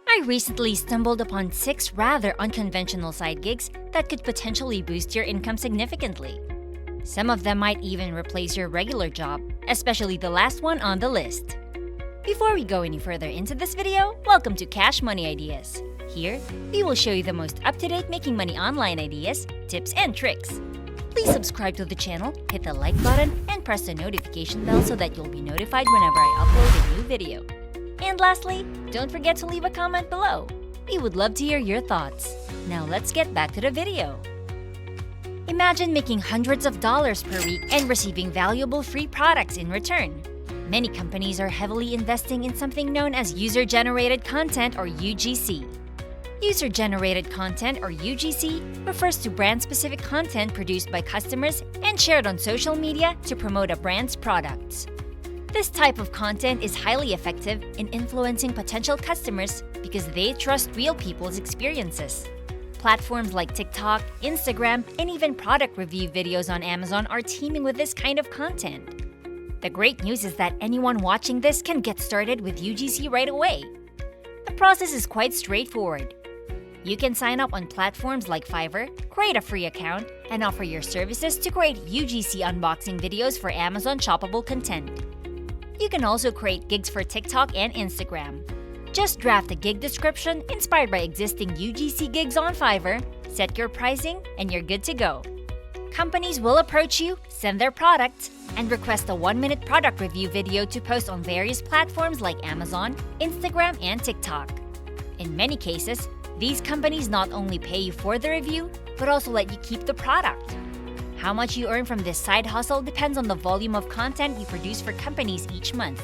I recently stumbled upon 6 rather unconventional side gigs that could potentially boost your income significantly. Some of them might even replace your regular job, especially the last one on the list. Before we go any further into this video, welcome to Cash Money Ideas. Here, we will show you the most up-to-date making money online ideas, tips, and tricks. Please subscribe to the channel, hit the like button, and press the notification bell so that you'll be notified whenever I upload a new video. And lastly, don't forget to leave a comment below. We would love to hear your thoughts. Now let's get back to the video. Imagine making hundreds of dollars per week and receiving valuable free products in return. Many companies are heavily investing in something known as user-generated content or UGC. User-generated content or UGC refers to brand-specific content produced by customers and shared on social media to promote a brand's products. This type of content is highly effective in influencing potential customers because they trust real people's experiences. Platforms like TikTok, Instagram, and even product review videos on Amazon are teeming with this kind of content. The great news is that anyone watching this can get started with UGC right away. The process is quite straightforward. You can sign up on platforms like Fiverr, create a free account, and offer your services to create UGC unboxing videos for Amazon shoppable content. You can also create gigs for TikTok and Instagram. Just draft a gig description inspired by existing UGC gigs on Fiverr, set your pricing, and you're good to go. Companies will approach you, send their products, and request a 1-minute product review video to post on various platforms like Amazon, Instagram, and TikTok. In many cases, these companies not only pay you for the review, but also let you keep the product. How much you earn from this side hustle depends on the volume of content you produce for companies each month.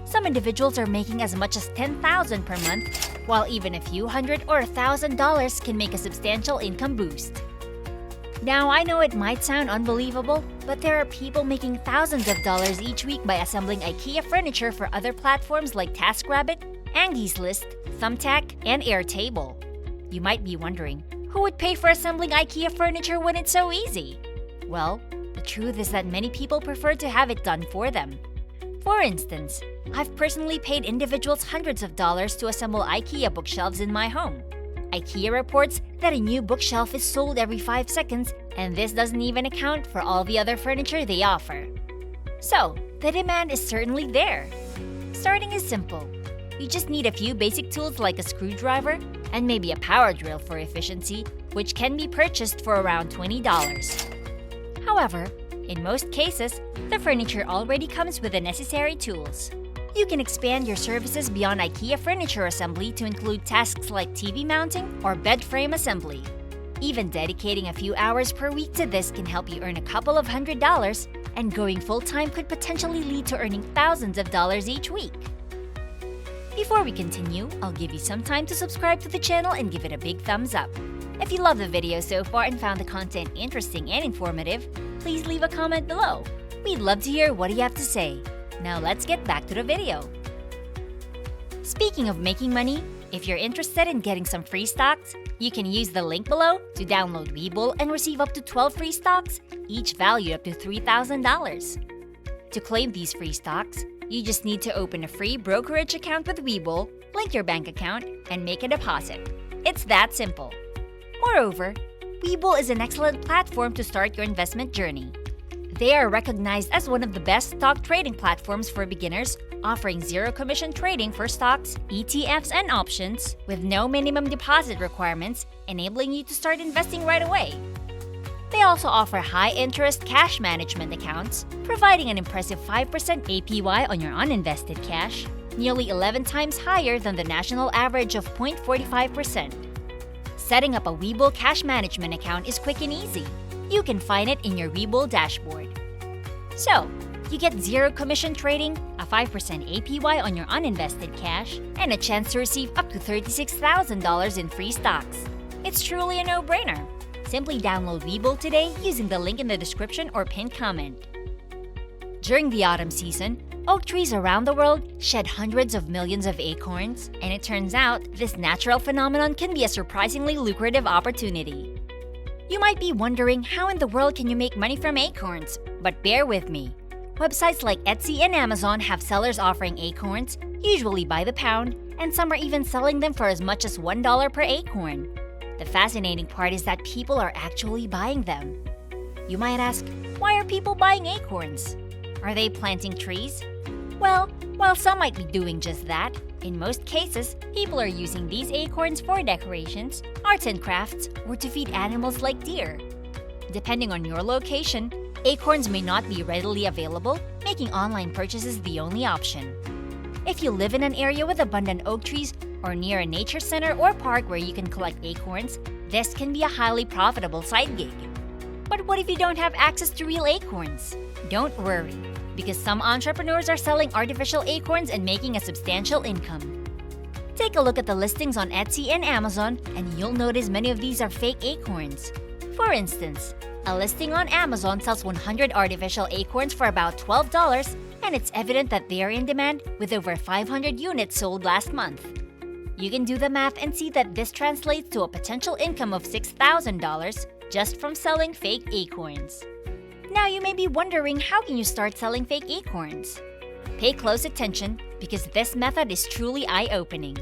Some individuals are making as much as $10,000 per month, while even a few hundred or $1,000 can make a substantial income boost. Now, I know it might sound unbelievable, but there are people making thousands of dollars each week by assembling IKEA furniture for other platforms like TaskRabbit, Angie's List, Thumbtack, and Airtable. You might be wondering, who would pay for assembling IKEA furniture when it's so easy? Well, the truth is that many people prefer to have it done for them. For instance, I've personally paid individuals hundreds of dollars to assemble IKEA bookshelves in my home. IKEA reports that a new bookshelf is sold every 5 seconds, and this doesn't even account for all the other furniture they offer. So, the demand is certainly there. Starting is simple. You just need a few basic tools like a screwdriver and maybe a power drill for efficiency, which can be purchased for around $20. However, in most cases, the furniture already comes with the necessary tools. You can expand your services beyond IKEA furniture assembly to include tasks like TV mounting or bed frame assembly. Even dedicating a few hours per week to this can help you earn a couple of $100s, and going full-time could potentially lead to earning thousands of dollars each week. Before we continue, I'll give you some time to subscribe to the channel and give it a big thumbs up. If you love the video so far and found the content interesting and informative, please leave a comment below. We'd love to hear what you have to say. Now let's get back to the video. Speaking of making money, if you're interested in getting some free stocks, you can use the link below to download Webull and receive up to 12 free stocks, each valued up to $3,000. To claim these free stocks, you just need to open a free brokerage account with Webull, link your bank account, and make a deposit. It's that simple. Moreover, Webull is an excellent platform to start your investment journey. They are recognized as one of the best stock trading platforms for beginners, offering zero-commission trading for stocks, ETFs, and options with no minimum deposit requirements, enabling you to start investing right away. They also offer high-interest cash management accounts, providing an impressive 5% APY on your uninvested cash, nearly 11 times higher than the national average of 0.45%. Setting up a Webull cash management account is quick and easy. You can find it in your Webull dashboard. So, you get zero commission trading, a 5% APY on your uninvested cash, and a chance to receive up to $36,000 in free stocks. It's truly a no-brainer. Simply download Webull today using the link in the description or pinned comment. During the autumn season, oak trees around the world shed hundreds of millions of acorns, and it turns out this natural phenomenon can be a surprisingly lucrative opportunity. You might be wondering how in the world can you make money from acorns, but bear with me. Websites like Etsy and Amazon have sellers offering acorns, usually by the pound, and some are even selling them for as much as $1 per acorn. The fascinating part is that people are actually buying them. You might ask, why are people buying acorns? Are they planting trees? Well, while some might be doing just that, in most cases, people are using these acorns for decorations, arts and crafts, or to feed animals like deer. Depending on your location, acorns may not be readily available, making online purchases the only option. If you live in an area with abundant oak trees or near a nature center or park where you can collect acorns, this can be a highly profitable side gig. But what if you don't have access to real acorns? Don't worry, because some entrepreneurs are selling artificial acorns and making a substantial income. Take a look at the listings on Etsy and Amazon, and you'll notice many of these are fake acorns. For instance, a listing on Amazon sells 100 artificial acorns for about $12, and it's evident that they are in demand with over 500 units sold last month. You can do the math and see that this translates to a potential income of $6,000 just from selling fake acorns. Now you may be wondering, how can you start selling fake acorns? Pay close attention because this method is truly eye-opening.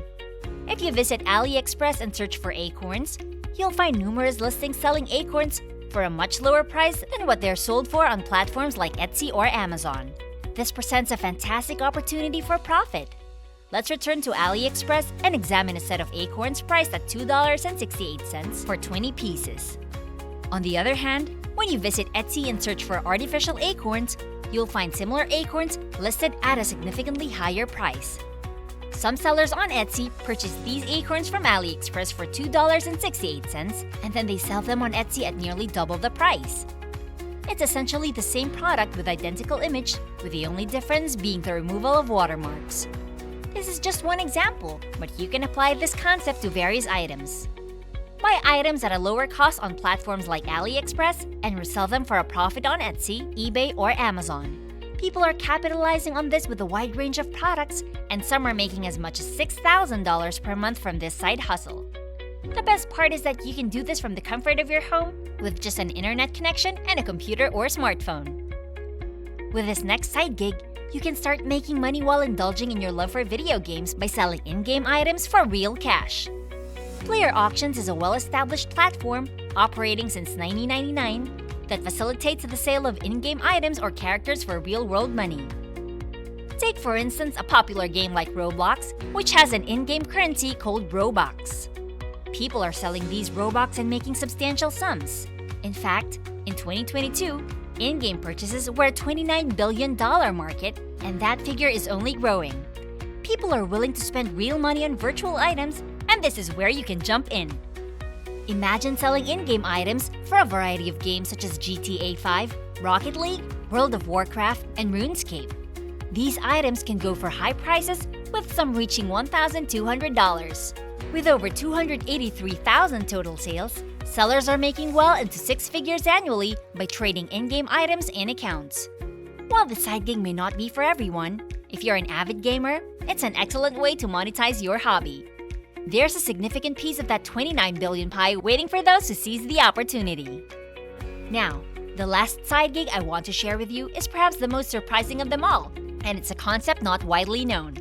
If you visit AliExpress and search for acorns, you'll find numerous listings selling acorns for a much lower price than what they're sold for on platforms like Etsy or Amazon. This presents a fantastic opportunity for profit. Let's return to AliExpress and examine a set of acorns priced at $2.68 for 20 pieces. On the other hand, when you visit Etsy and search for artificial acorns, you'll find similar acorns listed at a significantly higher price. Some sellers on Etsy purchase these acorns from AliExpress for $2.68, and then they sell them on Etsy at nearly double the price. It's essentially the same product with identical image, with the only difference being the removal of watermarks. This is just one example, but you can apply this concept to various items. Buy items at a lower cost on platforms like AliExpress and resell them for a profit on Etsy, eBay, or Amazon. People are capitalizing on this with a wide range of products, and some are making as much as $6,000 per month from this side hustle. The best part is that you can do this from the comfort of your home with just an internet connection and a computer or smartphone. With this next side gig, you can start making money while indulging in your love for video games by selling in-game items for real cash. Player Auctions is a well-established platform operating since 1999 that facilitates the sale of in-game items or characters for real-world money. Take for instance a popular game like Roblox, which has an in-game currency called Robux. People are selling these Robux and making substantial sums. In fact, in 2022, in-game purchases were a $29 billion market, and that figure is only growing. People are willing to spend real money on virtual items, and this is where you can jump in. Imagine selling in-game items for a variety of games such as GTA 5, Rocket League, World of Warcraft, and RuneScape. These items can go for high prices, with some reaching $1,200. With over 283,000 total sales, sellers are making well into six figures annually by trading in-game items and accounts. While the side gig may not be for everyone, if you're an avid gamer, it's an excellent way to monetize your hobby. There's a significant piece of that 29 billion pie waiting for those who seize the opportunity. Now, the last side gig I want to share with you is perhaps the most surprising of them all, and it's a concept not widely known.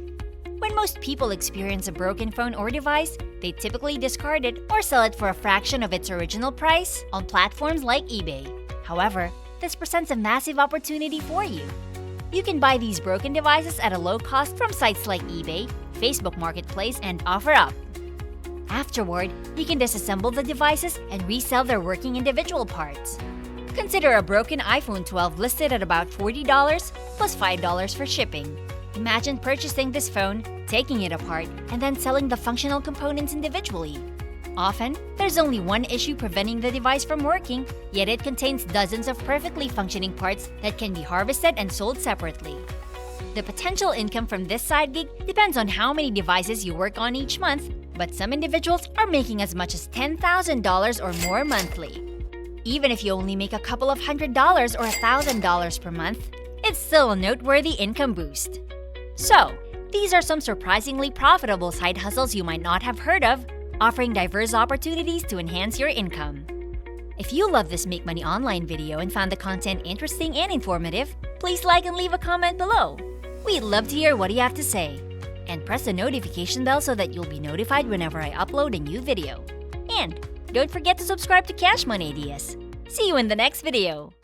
When most people experience a broken phone or device, they typically discard it or sell it for a fraction of its original price on platforms like eBay. However, this presents a massive opportunity for you. You can buy these broken devices at a low cost from sites like eBay, Facebook Marketplace, and OfferUp. Afterward, you can disassemble the devices and resell their working individual parts. Consider a broken iPhone 12 listed at about $40 plus $5 for shipping. Imagine purchasing this phone, taking it apart, and then selling the functional components individually. Often, there's only one issue preventing the device from working, yet it contains dozens of perfectly functioning parts that can be harvested and sold separately. The potential income from this side gig depends on how many devices you work on each month, but some individuals are making as much as $10,000 or more monthly. Even if you only make a couple of $100 or $1,000 per month, it's still a noteworthy income boost. So, these are some surprisingly profitable side hustles you might not have heard of, offering diverse opportunities to enhance your income. If you love this Make Money Online video and found the content interesting and informative, Please like and leave a comment below. We'd love to hear what you have to say. And press the notification bell so that you'll be notified whenever I upload a new video. And don't forget to subscribe to Cash Money Ideas. See you in the next video!